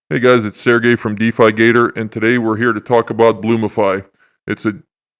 Hey guys, it's Sergey from DeFi Gator, and today we're here to talk about Bloomify. It's a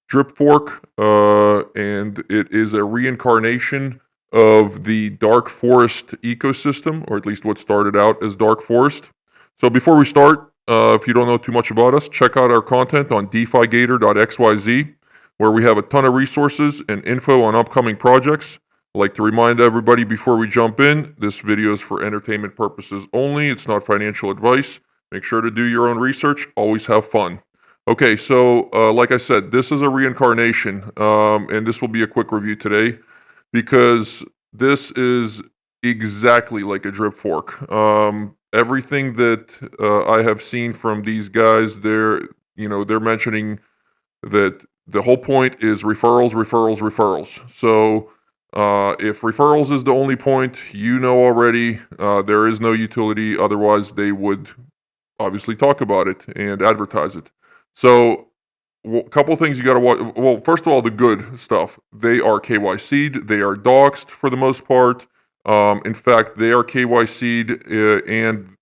drip fork, and it is a reincarnation of the Dark Forest ecosystem, or at least what started out as Dark Forest. So before we start, if you don't know too much about us, check out our content on defigator.xyz, where we have a ton of resources and info on upcoming projects. I'd like to remind everybody before we jump in, this video is for entertainment purposes only. It's not financial advice. Make sure to do your own research. Always have fun. Okay, so like I said, this is a reincarnation, and this will be a quick review today because this is exactly like a drip fork. Everything that I have seen from these guys, they're mentioning that the whole point is referrals, referrals, referrals. So if referrals is the only point, you know already, there is no utility. Otherwise, they would obviously talk about it and advertise it. So, a couple things you got to watch. Well, first of all, the good stuff. They are KYC'd. They are doxed for the most part. In fact, they are KYC'd and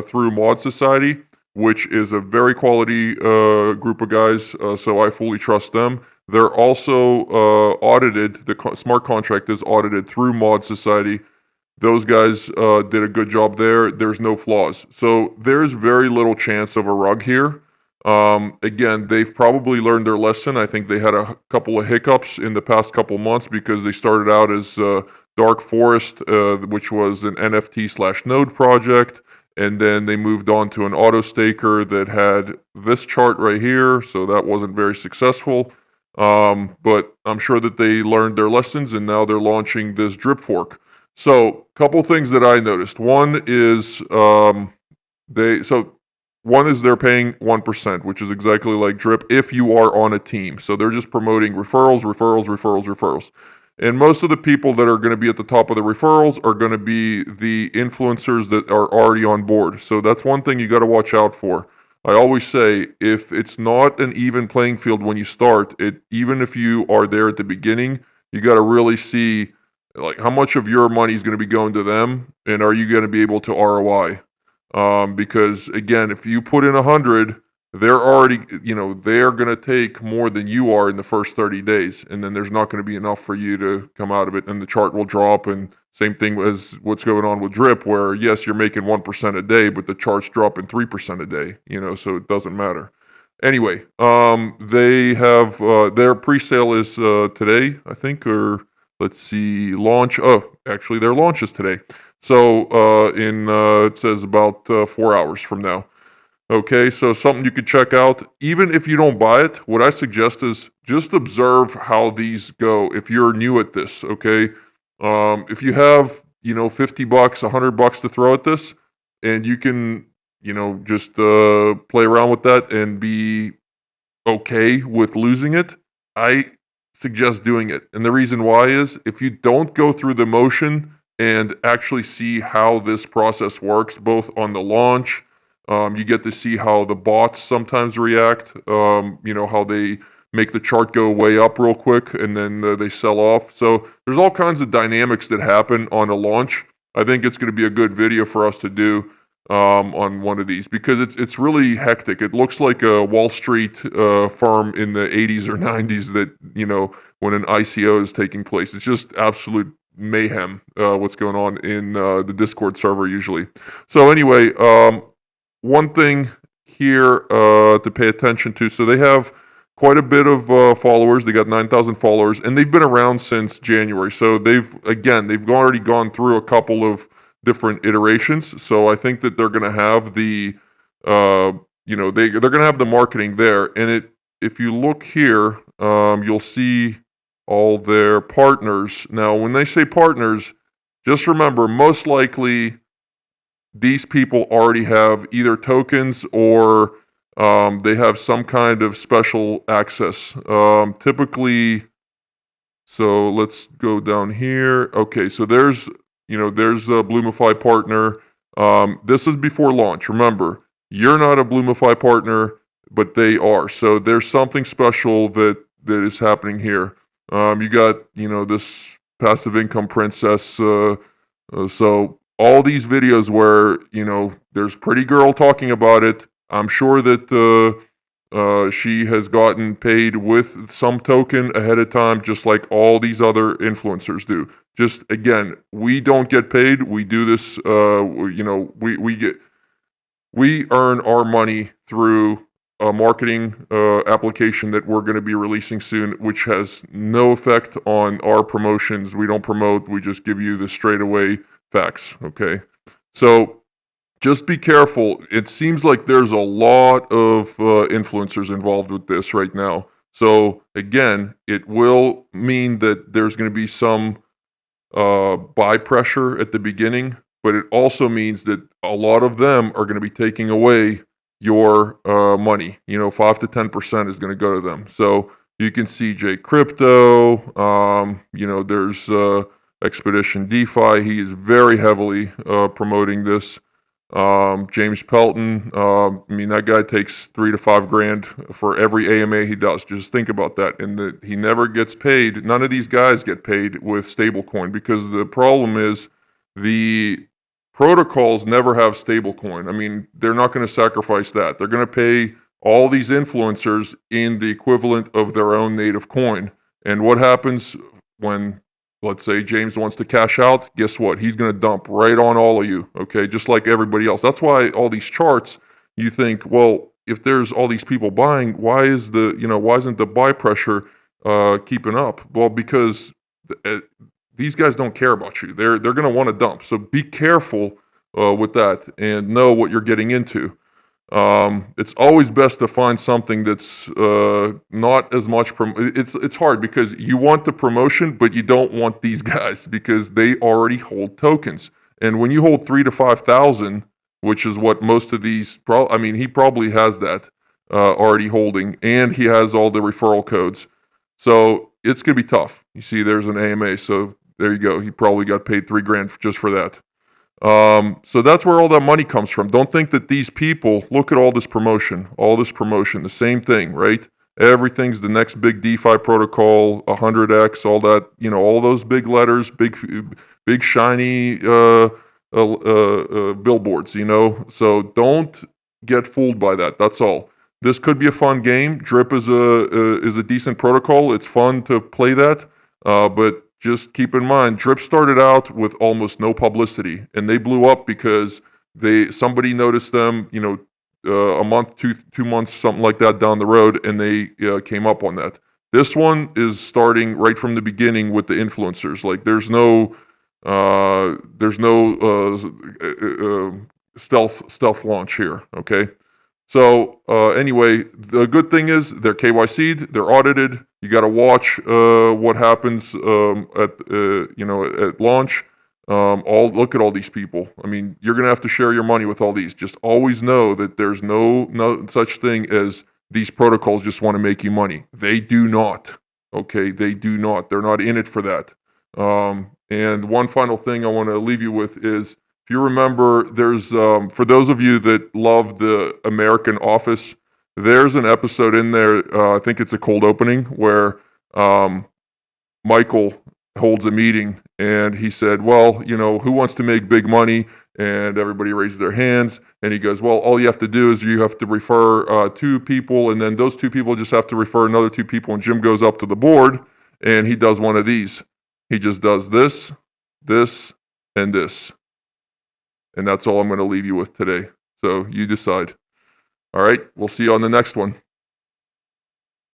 through Mod Society, which is a very quality group of guys. So I fully trust them. They're also audited. The smart contract is audited through Mod Society. Those guys did a good job there. There's no flaws. So there's very little chance of a rug here. Again, they've probably learned their lesson. I think they had a couple of hiccups in the past couple months because they started out as Dark Forest, which was an NFT slash node project. And then they moved on to an auto staker that had this chart right here. So that wasn't very successful. But I'm sure that they learned their lessons and now they're launching this drip fork. So, couple things that I noticed. One is they're paying 1%, which is exactly like Drip if you are on a team. So they're just promoting referrals, referrals, referrals, referrals. And most of the people that are going to be at the top of the referrals are going to be the influencers that are already on board. So that's one thing you got to watch out for. I always say if it's not an even playing field when you start, even if you are there at the beginning, you got to really see like how much of your money is going to be going to them, and are you going to be able to ROI? Because again, if you put in 100, they're already, they're going to take more than you are in the first 30 days, and then there's not going to be enough for you to come out of it, and the chart will drop. And same thing as what's going on with Drip, where yes, you're making 1% a day, but the chart's dropping 3% a day. So it doesn't matter. Anyway, they have their pre-sale is today, I think, or let's see, launch. Oh, actually, their launch is today. So in it says about 4 hours from now. Okay, so something you could check out. Even if you don't buy it, what I suggest is just observe how these go. If you're new at this, okay, if you have $50, $100 to throw at this, and you can just play around with that and be okay with losing it, I suggest doing it. And the reason why is if you don't go through the motion and actually see how this process works, both on the launch, you get to see how the bots sometimes react, how they make the chart go way up real quick and then they sell off. So there's all kinds of dynamics that happen on a launch. I think it's going to be a good video for us to do on one of these because it's really hectic. It looks like a Wall Street firm in the 80s or 90s that when an ICO is taking place. It's just absolute mayhem what's going on in the Discord server usually. So anyway, one thing here to pay attention to. So they have quite a bit of followers. They got 9,000 followers, and they've been around since January. So they've already gone through a couple of different iterations. So I think that they're going to have they're going to have the marketing there. And if you look here, you'll see all their partners. Now, when they say partners, just remember, most likely these people already have either tokens or they have some kind of special access. Typically, so let's go down here. Okay, so there's a Bloomify partner. This is before launch. Remember, you're not a Bloomify partner, but they are. So there's something special that is happening here. You got this passive income princess. So all these videos where, there's pretty girl talking about it. I'm sure that she has gotten paid with some token ahead of time, just like all these other influencers do. Just again, we don't get paid. We do this. We earn our money through a marketing application that we're going to be releasing soon, which has no effect on our promotions. We don't promote. We just give you the straight away facts. Okay, so just be careful. It seems like there's a lot of influencers involved with this right now. So again, it will mean that there's going to be some buy pressure at the beginning, but it also means that a lot of them are going to be taking away your money. 5 to 10% is going to go to them. So you can see J Crypto. There's Expedition DeFi. He is very heavily promoting this. James Pelton, that guy takes $3 to $5 grand for every AMA he does. Just think about that. And he never gets paid. None of these guys get paid with stablecoin because the problem is the protocols never have stablecoin. They're not going to sacrifice that. They're going to pay all these influencers in the equivalent of their own native coin. And what happens when, let's say, James wants to cash out? Guess what? He's going to dump right on all of you, okay? Just like everybody else. That's why all these charts, you think, well, if there's all these people buying, why isn't the buy pressure keeping up? Well, because these guys don't care about you. They're going to want to dump. So be careful with that and know what you're getting into. It's always best to find something that's not as much. It's hard because you want the promotion, but you don't want these guys because they already hold tokens. And when you hold 3 to 5,000, which is what most of these, he probably has that already holding, and he has all the referral codes. So it's gonna be tough. You see, there's an AMA, so there you go. He probably got paid $3 grand just for that. So that's where all that money comes from. Don't think that these people, look at all this promotion, the same thing, right? Everything's the next big DeFi protocol, 100x, all that, all those big letters, big shiny billboards, So don't get fooled by that. That's all. This could be a fun game. Drip is a decent protocol. It's fun to play that, but just keep in mind, Drip started out with almost no publicity, and they blew up because somebody noticed them, a month, 2 months, something like that down the road, and they came up on that. This one is starting right from the beginning with the influencers. Like there's no stealth launch here. Okay. So anyway, the good thing is they're KYC'd, they're audited. You got to watch what happens at launch. Look at all these people. You're gonna have to share your money with all these. Just always know that there's no such thing as these protocols just want to make you money. They do not. Okay, they do not. They're not in it for that. And one final thing I want to leave you with is, if you remember, there's for those of you that love the American Office, there's an episode in there, I think it's a cold opening, where Michael holds a meeting and he said, well, who wants to make big money? And everybody raises their hands. And he goes, well, all you have to do is you have to refer 2 people, and then those 2 people just have to refer another 2 people. And Jim goes up to the board and he does one of these. He just does this, this, and this. And that's all I'm going to leave you with today. So you decide. All right, we'll see you on the next one.